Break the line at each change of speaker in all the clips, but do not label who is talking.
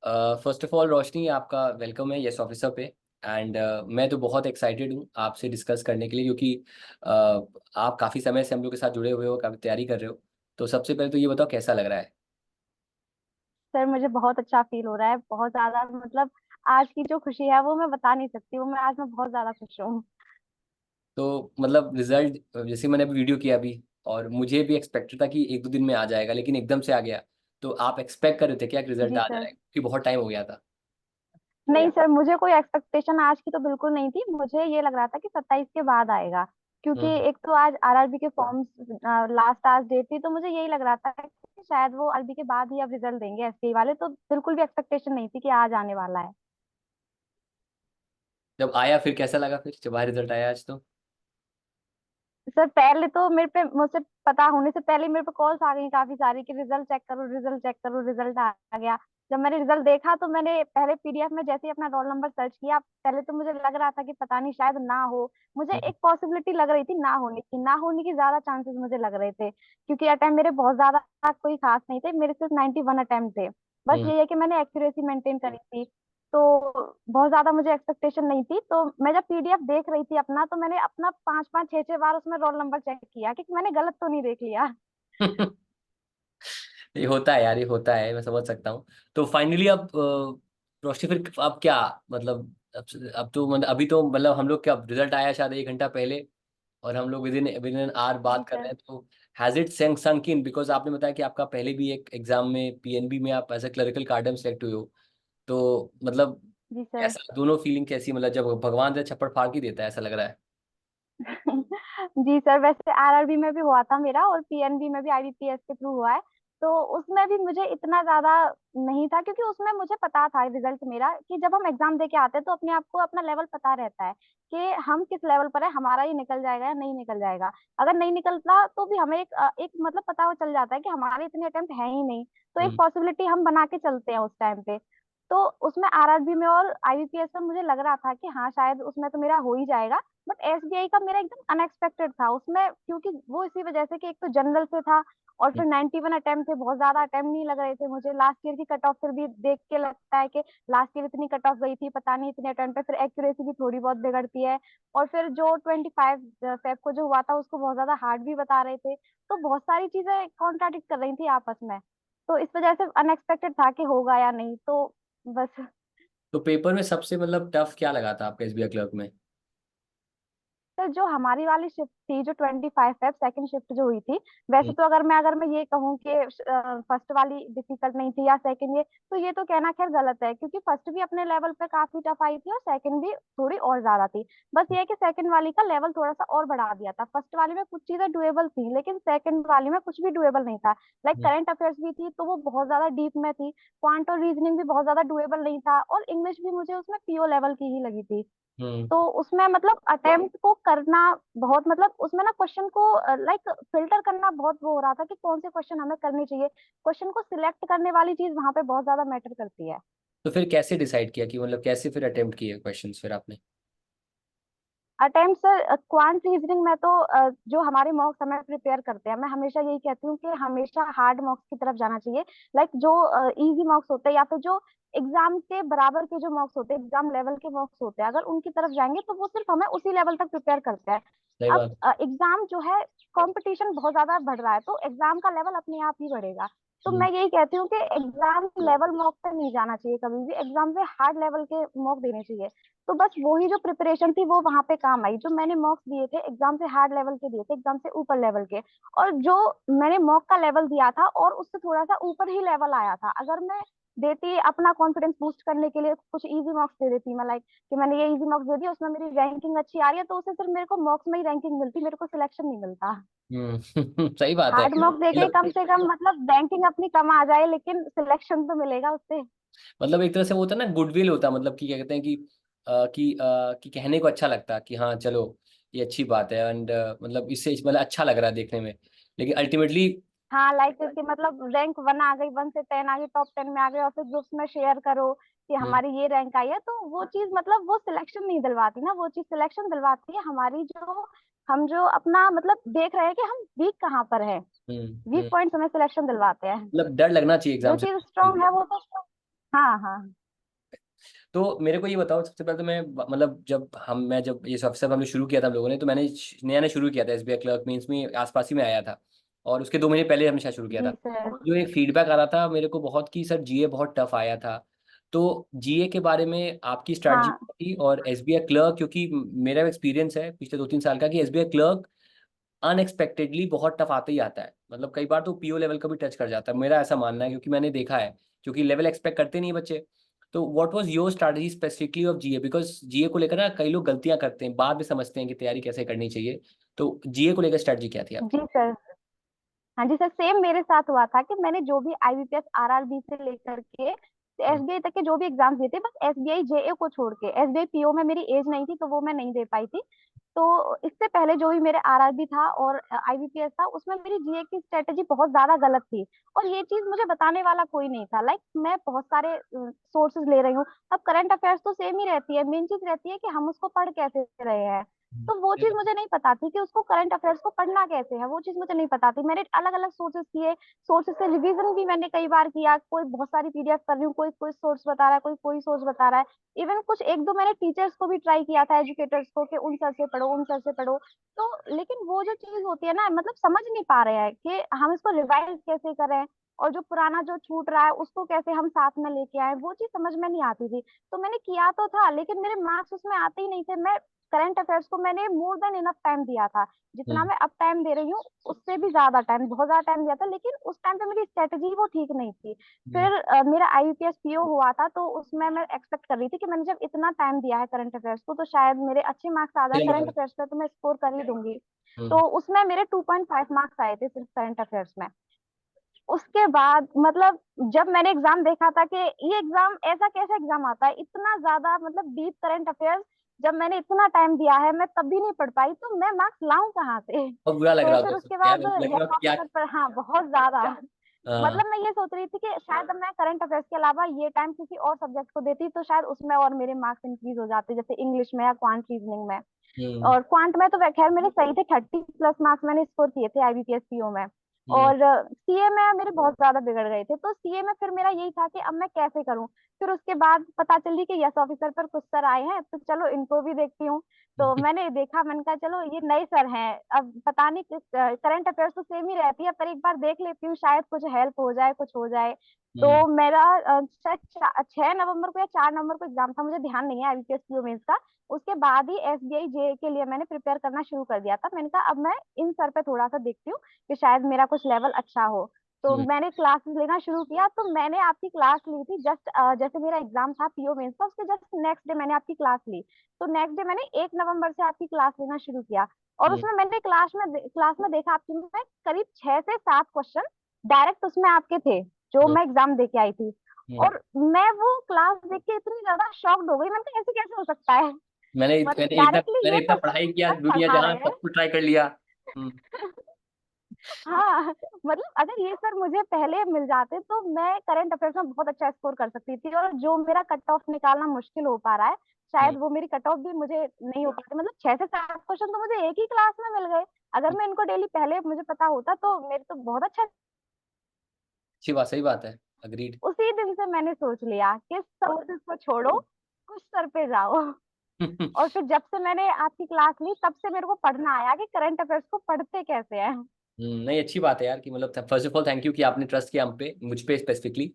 First of all रोशनी, आपका welcome है yes officer पे। एंड मैं तो बहुत एक्साइटेड हूँ आपसे डिस्कस करने के लिए, क्योंकि आप काफ़ी समय से हम लोग के साथ जुड़े हुए हो, काफ़ी तैयारी कर रहे हो। तो सबसे पहले तो ये बताओ कैसा लग रहा है।
सर मुझे बहुत अच्छा फील हो रहा है, बहुत ज्यादा। मतलब आज की जो खुशी है वो मैं बता नहीं सकती हूँ। मैं बहुत ज्यादा खुश हूँ।
तो मतलब रिजल्ट जैसे मैंने अभी वीडियो किया अभी, और मुझे भी एक्सपेक्टेड था कि एक दो दिन में आ जाएगा, लेकिन एकदम से आ गया। तो आप एक्सपेक्ट कर रहे थे क्या कि रिजल्ट
जी
आ
सर।
जाएगा, क्योंकि बहुत टाइम हो गया था।
नहीं सर, मुझे कोई एक्सपेक्टेशन आज की तो बिल्कुल नहीं थी। मुझे ये लग रहा था कि 27 के बाद आएगा, क्योंकि
हम्म।
एक तो आज आरआरबी के फॉर्म्स लास्ट आज डेट थी, तो मुझे यही लग रहा था कि शायद वो आरबी के बाद ही अब रिजल्ट देंगे एसबीआई वाले। तो बिल्कुल भी एक्सपेक्टेशन नहीं थी कि आज आने वाला है।
जब आया फिर कैसा लगा, फिर जब आया रिजल्ट आया आज तो।
सर पहले तो मेरे पे, मुझसे पता होने से पहले मेरे पे कॉल्स आ गई काफी सारी कि रिजल्ट चेक करो, रिजल्ट चेक करो, रिजल्ट आ गया। जब मैंने रिजल्ट देखा तो मैंने पहले पीडीएफ में जैसे ही अपना रोल नंबर सर्च किया, पहले तो मुझे लग रहा था कि पता नहीं शायद ना हो। मुझे
हम्म।
एक पॉसिबिलिटी लग रही थी ना होने की ज्यादा चांसेस मुझे लग रहे थे, क्योंकि अटेम्प्ट मेरे बहुत ज्यादा कोई खास नहीं थे। मेरे सिर्फ 91 अटेम्प्ट थे। बस
हम्म।
ये है कि मैंने एक्यूरेसी मेंटेन करी थी। तो बहुत ज्यादा मुझे एक्सपेक्टेशन नहीं थी। तो मैं जब पीडीएफ देख रही थी अपना, तो मैंने अपना 5 5 6 6 बार उसमें रोल नंबर चेक किया कि मैंने गलत तो नहीं देख लिया।
ये होता है यार, ये होता है, मैं समझ सकता हूँ। तो फाइनली अब रोशनी फिर अब क्या, मतलब अब तो मतलब अभी तो मतलब हम लोग क्या, रिजल्ट आया शायद एक घंटा पहले, और हम लोग विद इन आवर
जी
बात कर रहे
सर।
हैं। तो has it sunk in, because आपने बताया कि आपका पहले भी एक एग्जाम में पीएनबी में आप एज ए क्लरिकल कार्डम सेलेक्ट हुए हो। तो मतलब
जी सर।
कैसा, दोनों फीलिंग कैसी, मतलब जब भगवान से छप्पड़ फाड़ के देता है ऐसा लग रहा है।
जी सर, वैसे आरआरबी में भी हुआ था मेरा, और पीएनबी में भी आईबीपीएस के थ्रू हुआ है। तो उसमें भी मुझे इतना ज्यादा नहीं था, क्योंकि उसमें मुझे पता था रिजल्ट मेरा कि जब हम एग्जाम दे के आते हैं तो अपने आप को अपना लेवल पता रहता है कि हम किस लेवल पर है, हमारा ये निकल जाएगा या नहीं निकल जाएगा। अगर नहीं निकलता तो भी हमें एक मतलब पता चल जाता है कि हमारे इतने अटेम्प्ट है ही नहीं। तो एक
हम्म।
पॉसिबिलिटी हम बना के चलते हैं उस टाइम पे। तो उसमें आरआरबी में और आईबीपीएस में मुझे लग रहा था कि हाँ शायद उसमें तो मेरा हो ही जाएगा। बट एसबीआई का मेरा एकदम अनएक्सपेक्टेड था उसमें, क्योंकि वो इसी वजह से कि एक तो जनरल से था, और
हम्म।
फिर 91 अटेम्प्ट थे। बहुत ज्यादा अटेम्प्ट नहीं लग रहे थे मुझे। लास्ट ईयर की कट ऑफ फिर भी देख के लगता है कि लास्ट ईयर इतनी कट ऑफ गई थी, पता नहीं इतने अटेम्प्ट पे फिर एक्यूरेसी भी थोड़ी बहुत बिगड़ती है। और फिर जो 25 फेब को जो हुआ था उसको बहुत ज्यादा हार्ड भी बता रहे थे। तो बहुत सारी चीजें कॉन्ट्राडिक्ट कर रही थी आपस में। तो इस वजह से अनएक्सपेक्टेड था कि होगा या नहीं। तो बस।
तो पेपर में सबसे मतलब टफ क्या लगा था आपका एसबीआई क्लर्क में।
सर जो हमारी वाली शिफ्ट थी, जो 25 है, सेकंड शिफ्ट जो हुई थी, वैसे तो अगर मैं ये कहूँ कि फर्स्ट वाली डिफिकल्ट नहीं थी या सेकंड, ये तो ये तो कहना खैर गलत है, क्योंकि फर्स्ट भी अपने लेवल पे काफी टफ आई थी और सेकंड भी थोड़ी और ज्यादा थी। बस ये है कि सेकंड वाली का लेवल थोड़ा सा और बढ़ा दिया था। फर्स्ट वाली में कुछ चीजें डुएबल थी, लेकिन सेकंड वाली में कुछ भी डुएबल नहीं था। लाइक
हम्म।
करंट अफेयर्स भी थी तो वो बहुत ज्यादा डीप में थी। क्वांट और रीजनिंग भी बहुत ज्यादा डुएबल नहीं था, और इंग्लिश भी मुझे उसमें पीओ लेवल की ही लगी थी।
हम्म।
तो उसमें मतलब अटेम्प्ट को करना बहुत, मतलब उसमें ना क्वेश्चन को लाइक फिल्टर करना बहुत वो हो रहा था कि कौन से क्वेश्चन हमें करने चाहिए। क्वेश्चन को सिलेक्ट करने वाली चीज वहां पे बहुत ज्यादा मैटर करती है।
तो फिर कैसे डिसाइड किया कि मतलब कैसे फिर अटेम्प्ट किए क्वेश्चंस फिर आपने।
अटेम्प्ट सर, क्वांट रीजनिंग में तो जो हमारे मॉक्स हमें प्रिपेयर करते हैं, मैं हमेशा यही कहती हूँ कि हमेशा हार्ड मॉक्स की तरफ जाना चाहिए। लाइक जो इजी मॉक्स होते हैं या फिर जो एग्जाम के बराबर के जो मॉक्स होते हैं, एग्जाम लेवल के मॉक्स होते हैं, अगर उनकी तरफ जाएंगे तो वो सिर्फ हमें उसी लेवल तक प्रिपेयर करते हैं।
सही
अब
बात।
एग्जाम जो है, कंपटीशन बहुत ज्यादा बढ़ रहा है, तो एग्जाम का लेवल अपने आप ही बढ़ेगा। तो
हम्म।
मैं यही कहती हूँ कि एग्जाम लेवल मॉक पे नहीं जाना चाहिए कभी भी, एग्जाम से हार्ड लेवल के मॉक देने चाहिए। तो बस वही जो प्रिपरेशन थी वो वहां पे काम आई। जो मैंने मॉक्स दिए थे एग्जाम से हार्ड लेवल के दिए थे, एग्जाम से ऊपर लेवल के। और जो मैंने मॉक का लेवल दिया था और उससे थोड़ा सा ऊपर ही लेवल आया था। अगर मैं देती अपना कॉन्फिडेंस बूस्ट करने के लिए कुछ इजी मॉक्स दे देती मैं, लाइक कि मैंने ये इजी मॉक्स दे दिया, उसमें मेरी रैंकिंग अच्छी आ रही है, तो उससे सिर्फ मेरे को मॉक्स में ही रैंकिंग मिलती, मेरे को सिलेक्शन नहीं मिलता।
सही बात है
हार्ड मॉक देके
मतलब।
कम से कम मतलब रैंकिंग अपनी कम आ जाए, लेकिन सिलेक्शन तो मिलेगा उससे।
मतलब एक तरह से वो होता है ना, गुडविल होता है, मतलब कि क्या कहते हैं कि कि कहने को अच्छा लगता है कि हाँ चलो ये अच्छी बात है, एंड मतलब इससे मतलब अच्छा लग रहा है देखने में, लेकिन अल्टीमेटली।
हाँ, लाइक कि मतलब रैंक 1 आ गई, 1 से 10 आ गई, टॉप 10 में आ गए, और फिर ग्रुप्स में शेयर करो कि हमारी ये रैंक आई है, तो वो चीज मतलब वो सिलेक्शन नहीं दिलवाती ना। वो चीज सिलेक्शन दिलवाती है हमारी जो, हम जो अपना मतलब देख रहे हैं कि हम वीक कहाँ पर है। वीक
हम्म।
पॉइंट्स हमें सिलेक्शन दिलवाते हैं।
मतलब डर लगना चाहिए
जो
एग्जाम से
चीज
कि
स्ट्रांग है वो तो strong। हाँ हाँ।
तो मेरे को ये बताओ, सबसे पहले तो मैं मतलब जब ये सब हमने शुरू किया था हम लोगों ने, तो मैंने नया नया शुरू किया था एसबीआई क्लर्क मींस में, आसपास ही में आया था। और उसके 2 महीने पहले हमने शायद शुरू किया
जी
था।
सर।
जो एक फीडबैक आ रहा था मेरे को बहुत कि सर जीए बहुत टफ आया था। तो जीए के बारे में आपकी स्ट्रैटेजी
हाँ
थी, और एसबीआई क्लर्क, क्योंकि मेरा एक्सपीरियंस है पिछले 2-3 साल का कि एसबीआई क्लर्क अनएक्सपेक्टेडली बहुत टफ आता ही आता है। मतलब कई बार तो पीओ लेवल का भी टच कर जाता है, मेरा ऐसा मानना है, क्योंकि मैंने देखा है, क्योंकि लेवल एक्सपेक्ट करते नहीं बच्चे। तो what was your strategy specifically of GA, because GA को लेकर ना कई लोग गलतियां करते हैं, बाद में समझते हैं कि तैयारी कैसे करनी चाहिए। तो जीए को लेकर स्ट्रैटेजी क्या थी
जी
आपकी?
सर। हाँ जी सर, सेम मेरे साथ हुआ था कि मैंने जो भी आईबीपीएस आरआरबी से लेकर के
हम्म।
एसबीआई तक के जो भी एग्जाम दिए थे, बस एसबीआई जेए को छोड़ के, एसबीआई पीओ में मेरी एज नहीं थी तो वो मैं नहीं दे पाई थी। तो इससे पहले जो भी मेरे आरआरबी था और आईबीपीएस था, उसमें मेरी जीए की स्ट्रेटेजी बहुत ज्यादा गलत थी। और ये चीज मुझे बताने वाला कोई नहीं था। लाइक मैं बहुत सारे सोर्सेज ले रही हूँ। अब करंट अफेयर्स तो सेम ही रहती है, मेन चीज रहती है कि हम उसको पढ़ कैसे रहे हैं। तो वो
सही
चीज
बात।
मुझे नहीं पता थी कि उसको करंट अफेयर्स को पढ़ना कैसे है, वो चीज मुझे नहीं पता थी। मैंने अलग अलग सोर्सेस किए, सोर्सेस से रिवीजन भी मैंने कई बार किया। कोई बहुत सारी पीडीएफ कर रही हूँ, कोई कोई सोर्स बता रहा है, कोई सोर्स बता रहा है। इवन कुछ एक दो मैंने टीचर्स को भी ट्राई किया था, एजुकेटर्स को, कि उन सर से पढ़ो, उन सर से पढ़ो। तो लेकिन वो जो चीज होती है ना, मतलब समझ नहीं पा रहे हैं कि हम इसको रिवाइज कैसे करें, और जो पुराना जो छूट रहा है उसको कैसे हम साथ में लेके आए, वो चीज समझ में नहीं आती थी। तो मैंने किया तो था, लेकिन मेरे मार्क्स उसमें आते ही नहीं थे। मैं करंट अफेयर्स को मैंने मोर देन इनफ टाइम दिया था, जितना
हम्म।
मैं अब टाइम दे रही हूँ उससे भी ज्यादा टाइम, बहुत ज्यादा टाइम दिया था। लेकिन उस टाइम पे मेरी स्ट्रेटेजी वो ठीक नहीं थी।
हम्म।
फिर मेरा आईयूपीएस पीओ हुआ था, तो उसमें मैं एक्सपेक्ट कर रही थी कि मैंने जब इतना टाइम दिया है करंट अफेयर्स को, तो शायद मेरे अच्छे मार्क्स आ जाए
चलो
करंट
बताओ।
अफेयर्स पे, तो मैं स्कोर कर ही दूंगी।
हम्म।
तो उसमें मेरे 2.5 मार्क्स आए थे सिर्फ करंट अफेयर्स में। उसके बाद मतलब जब मैंने एग्जाम देखा था कि ये एग्जाम ऐसा कैसा एग्जाम आता है, इतना ज्यादा मतलब डीप करंट अफेयर्स, जब मैंने इतना टाइम दिया है मैं तब भी नहीं पढ़ पाई, तो मैं मार्क्स लाऊं कहाँ से।
बहुत बुरा लग
तो
रहा
फिर
होगा
उसके
यार,
बाद
लग
यस
रहा क्या।
ऑफिसर पर, हाँ बहुत ज्यादा।
हाँ।
मतलब मैं ये सोच रही थी कि शायद अब मैं करंट अफेयर्स के अलावा ये टाइम किसी और सब्जेक्ट को देती तो शायद उसमें और मेरे मार्क्स इंक्रीज हो जाते, जैसे इंग्लिश में या क्वांट रीजनिंग में।
हम्म।
और क्वांट में तो खैर मेरे सही थे, 30+ मार्क्स मैंने स्कोर किए थे आईबीपीएस पीओ में।
हम्म।
और सीए में मेरे बहुत ज्यादा बिगड़ गए थे, तो सीए में फिर मेरा यही था कि अब मैं कैसे करूं। फिर उसके बाद पता चली कि यस ऑफिसर पर कुछ सर आए हैं, तो चलो इनको भी देखती हूँ। तो मैंने देखा, मैंने कहा चलो ये नए सर हैं, अब पता नहीं किस, करंट अफेयर्स तो सेम ही रहती है, पर एक बार देख लेती हूँ, शायद कुछ हेल्प हो जाए, कुछ हो जाए।
हम्म।
तो मेरा शायद 6 नवंबर को या 4 नवंबर को एग्जाम था, मुझे ध्यान नहीं है आईबीपीएस पीओ मेंस का। उसके बाद ही एसबीआई जे के लिए मैंने प्रिपेयर करना शुरू कर दिया था। मैंने कहा अब मैं इन सर पे थोड़ा सा देखती हूँ कि शायद मेरा कुछ लेवल अच्छा हो। तो
हम्म।
मैंने क्लासेस लेना शुरू किया। तो मैंने आपकी क्लास ली थी जस्ट, जैसे मेरा एग्जाम था पीओ मेंस का, उसके जस्ट नेक्स्ट डे मैंने आपकी क्लास ली। तो नेक्स्ट डे मैंने 1 नवंबर से आपकी क्लास लेना शुरू किया। और
हम्म।
उसमें मैंने क्लास में देखा आपकी में करीब 6 से 7 क्वेश्चन डायरेक्ट उसमें आपके थे, जो
हम्म।
मैं एग्जाम दे के आई थी।
हम्म।
और मैं वो क्लास देख के इतनी ज्यादा शॉक्ड हो गई, मैंने कहा ऐसे कैसे हो सकता है। मतलब डायरेक्टली
मैंने
ये
इतना
क्वेश्चन
पढ़ाई किया,
तक
दुनिया
करवा
जहां
रहे
सब कुछ ट्राई कर लिया। हम्म।
हाँ, मतलब अगर ये सर मुझे पहले मिल जाते तो मैं करंट अफेयर्स में बहुत अच्छा स्कोर कर सकती थी, और जो मेरा कट ऑफ निकालना मुश्किल हो पा रहा है,
हम्म।
शायद वो मेरी कट ऑफ भी मुझे नहीं हो पाती। मतलब 6 से 7 क्वेश्चन तो मुझे एक ही क्लास में मिल गए। अगर मैं इनको डेली पहले मुझे पता होता तो मेरे तो बहुत अच्छा।
अच्छी बात, सही बात है। अग्रीड।
उसी दिन से मैंने सोच लिया कि सोर्सेस को छोड़ो, कुछ सर पे जाओ। और फिर जब से मैंने आपकी क्लास ली, तब से मेरे को पढ़ना आया कि करंट अफेयर्स को पढ़ते कैसे हैं।
नहीं, अच्छी बात है यार, कि मतलब first of all thank you कि आपने ट्रस्ट किया हम पे, मुझ पे स्पेसिफिकली।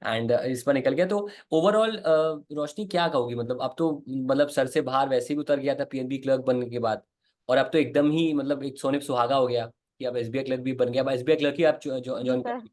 एंड इस पर निकल गया तो ओवरऑल। रोशनी क्या कहोगी, मतलब अब तो मतलब सर से बाहर वैसे भी उतर गया था पीएनबी क्लर्क बनने के बाद, और अब तो एकदम ही मतलब एक सोने पे सुहागा हो गया कि अब एसबीआई क्लर्क भी बन गया, अब एसबीआई क्लर्क ही आप
जी
ज्वाइन कर
सर।
रही।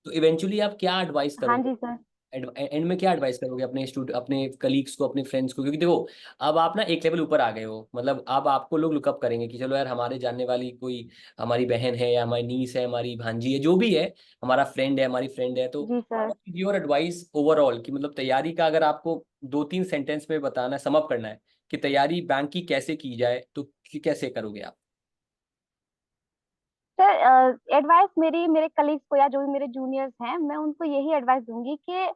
तो इवेंचुअली आप क्या एडवाइस
हाँ
करोगे,
जी सर।
एंड में क्या एडवाइस करोगे अपने अपने कलीग्स को, अपने फ्रेंड्स को, क्योंकि देखो अब आप ना एक लेवल ऊपर आ गए हो, मतलब अब आपको लोग लुकअप करेंगे कि चलो यार हमारे जानने वाली कोई हमारी बहन है, या हमारी नीस है, हमारी भांजी है, जो भी है, हमारा फ्रेंड है, हमारी फ्रेंड है। तो
जी सर।
योर एडवाइस ओवरऑल कि मतलब तैयारी का अगर आपको 2-3 सेंटेंस में बताना, समअप करना है कि तैयारी बैंक की कैसे की जाए, तो कैसे करोगे आप?
सर एडवाइस मेरी मेरे कलीग्स को या जो भी मेरे जूनियर्स हैं, मैं उनको यही एडवाइस दूंगी कि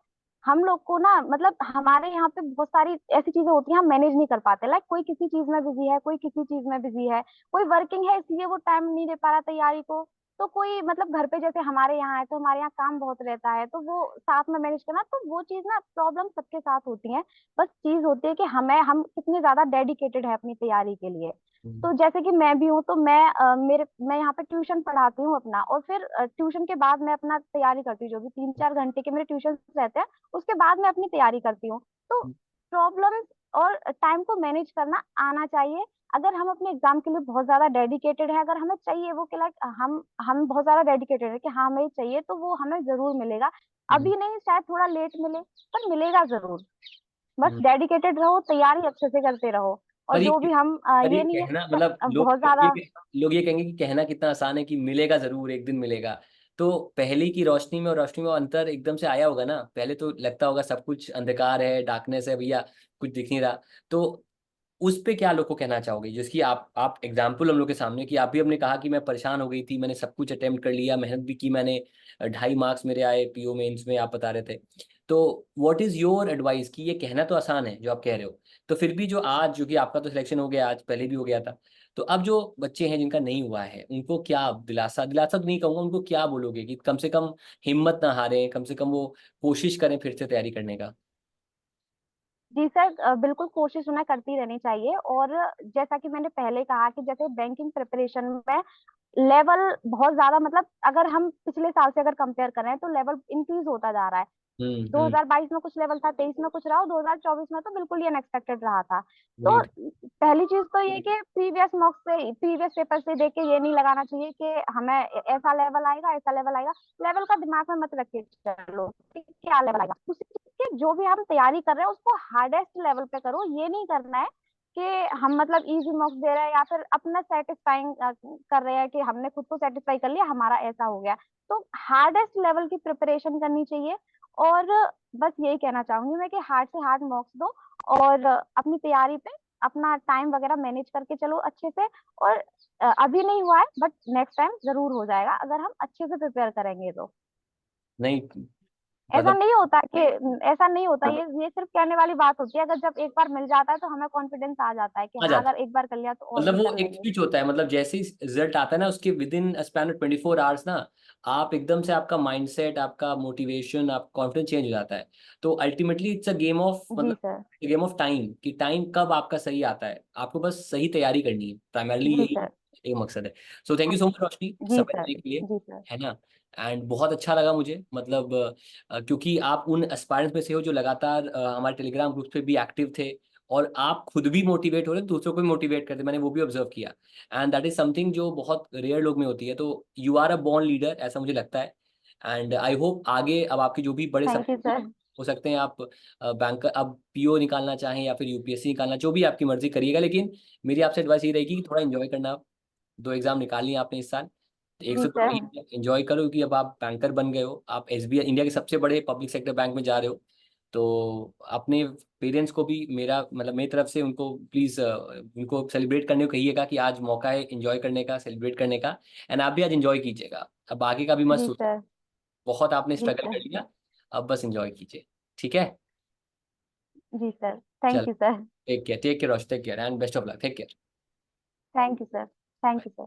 हम लोग को ना, मतलब हमारे यहाँ पे बहुत सारी ऐसी चीजें होती हैं हम मैनेज नहीं कर पाते। लाइक कोई किसी चीज में बिजी है, कोई किसी चीज में बिजी है, कोई वर्किंग है इसलिए वो टाइम नहीं दे पा रहा तैयारी को, तो कोई मतलब घर पे जैसे हमारे यहाँ है तो हमारे यहाँ काम बहुत रहता है, तो वो साथ में मैनेज करना, तो वो चीज ना प्रॉब्लम सबके साथ होती है। बस चीज होती है कि हम कितने ज्यादा डेडिकेटेड है अपनी तैयारी के लिए।
हम्म,
तो जैसे कि मैं भी हूँ, तो मैं यहाँ पे ट्यूशन पढ़ाती हूँ अपना, और फिर ट्यूशन के बाद मैं अपना तैयारी करती हूँ, जो भी 3-4 घंटे के मेरे ट्यूशन रहते हैं, उसके बाद मैं अपनी तैयारी करती हूँ। तो प्रॉब्लम्स और टाइम को मैनेज करना आना चाहिए। अगर हम अपने एग्जाम के लिए बहुत ज्यादा डेडिकेटेड है, अगर हमें चाहिए वो कि लाइक हम बहुत ज्यादा डेडिकेटेड है कि हाँ हमें चाहिए, तो वो हमें जरूर मिलेगा।
हम्म,
अभी नहीं, शायद थोड़ा लेट मिले, पर मिलेगा जरूर। बस
हम्म।
डेडिकेटेड रहो, तैयारी अच्छे से करते रहो। और
पर ये
जो भी हम
पर ये
ये नहीं है
कहना,
कि
मतलब
बहुत ज्यादा।
लोग ये कहेंगे कि कहना कितना आसान है कि मिलेगा जरूर, एक दिन मिलेगा। तो पहले की रोशनी में और रोशनी में अंतर एकदम से आया होगा ना। पहले तो लगता होगा सब कुछ अंधकार है, डार्कनेस है भैया, कुछ दिख नहीं रहा। तो उस पे क्या लोग को कहना चाहोगे, जिसकी आप एग्जाम्पल हम लोग के सामने, कि आप भी हमने कहा कि मैं परेशान हो गई थी, मैंने सब कुछ अटेम्प्ट कर लिया, मेहनत भी की मैंने, 2.5 मार्क्स मेरे आए पीओ मेंस में, आप बता रहे थे। तो व्हाट इज योर एडवाइस, कि ये कहना तो आसान है जो आप कह रहे हो, तो फिर भी जो आज, जो कि आपका तो सिलेक्शन हो गया, आज पहले भी हो गया था, तो अब जो बच्चे हैं जिनका नहीं हुआ है, उनको क्या दिलासा, दिलासा तो नहीं कहूंगा, उनको क्या बोलोगे कि कम से कम हिम्मत ना हारें, कम से कम वो कोशिश करें फिर से तैयारी करने का।
जी सर, बिल्कुल कोशिश उन्हें करती रहनी चाहिए। और जैसा कि मैंने पहले कहा कि जैसे बैंकिंग प्रिपरेशन में लेवल बहुत ज्यादा, मतलब अगर हम पिछले साल से अगर कंपेयर करें तो लेवल इंक्रीज होता जा रहा है।
हम्म।
2022 में कुछ लेवल था, 23 में कुछ रहा, और 2024 में तो बिल्कुल ही अनएक्सपेक्टेड रहा था। तो
वही।
पहली चीज तो ये कि प्रीवियस पेपर से देख के ये नहीं लगाना चाहिए कि हमें ऐसा लेवल आएगा, ऐसा लेवल आएगा। लेवल का दिमाग में मत रखिए, चलो कि क्या लेवल आएगा, उसी चीज के जो भी हम तैयारी कर रहे हैं उसको हार्डेस्ट लेवल पे करो। ये नहीं करना है कि हम मतलब इजी मॉक्स दे रहे हैं या फिर अपना सेटिस्फाइंग कर रहे हैं कि हमने खुद को सेटिस्फाई कर लिया, हमारा ऐसा हो गया। तो हार्डेस्ट लेवल की प्रिपरेशन करनी चाहिए। और बस यही कहना चाहूंगी मैं कि हार्ड से हार्ड मॉक्स दो, और अपनी तैयारी पे अपना टाइम वगैरह मैनेज करके चलो अच्छे से। और अभी नहीं हुआ है, बट नेक्स्ट टाइम जरूर हो जाएगा अगर हम अच्छे से प्रिपेयर करेंगे तो।
नहीं,
ऐसा
मतलब
नहीं होता कि ऐसा नहीं होता, ये सिर्फ कहने वाली बात होती है। अगर जब एक बार मिल जाता है तो हमें कॉन्फिडेंस आ जाता है कि
आ
हाँ
जाता
अगर
है।
एक बार कर लिया तो और
मतलब
भी
वो
कर
एक
लेंगे।
स्विच होता है, मतलब जैसे ही रिजल्ट आता है ना, उसके with in span of 24 hours ना, आप एकदम से, आपका माइंडसेट, आपका मोटिवेशन, आप कॉन्फिडेंस चेंज हो जाता है। तो ultimately it's a game of,
जी
मतलब
सर।
गेम ऑफ टाइम, कि टाइम कब आपका सही आता है, आपको बस सही तैयारी करनी है, प्राइमरली
जी
यही
सर।
एक मकसद है। So thank you so much Roshni,
ji
समय
सर।
देने के लिए,
जी सर।
है ना। एंड बहुत अच्छा लगा मुझे, मतलब क्योंकि आप उन एस्पायरेंट्स में से हो जो लगातार हमारे टेलीग्राम ग्रुप पे भी एक्टिव थे, और आप खुद भी मोटिवेट हो रहे, दूसरों को भी मोटिवेट करते, मैंने वो भी ऑब्जर्व किया। एंड दैट इज समथिंग जो बहुत रेयर लोग में होती है। तो you are a born leader, ऐसा मुझे लगता है। एंड आई होप आगे अब आपके जो भी बड़े
थैंक यू
सपने
सर।
हो सकते हैं, आप बैंक अब पीओ निकालना चाहें या फिर यूपीएससी निकालना, जो भी आपकी मर्जी करिएगा, लेकिन मेरी आपसे एडवाइस ये रहेगी कि थोड़ा एंजॉय करना आप। 2 एग्जाम निकाल लिए आपने इस साल, तो एक
जी
से तो
सर।
एंजॉय करो, क्योंकि अब आप बैंकर बन गए हो, आप एसबीआई इंडिया के सबसे बड़े पब्लिक सेक्टर बैंक में जा रहे हो। तो अपने पेरेंट्स को भी मेरा, मतलब मेरी तरफ से उनको प्लीज, उनको सेलिब्रेट करने को कहिएगा कि आज मौका है एंजॉय करने का, सेलिब्रेट करने का। एंड आप भी आज एंजॉय कीजिएगा, अब आगे का भी मत
जी
सोचिए।
सर।
बहुत आपने
जी
स्ट्रगल कर
सर।
लिया, अब बस एंजॉय कीजिए। ठीक है।
जी सर।
चल,
thank you sir.
Take care, take care Rosh, take care and best of luck, take care.
Thank you sir. Thank you sir.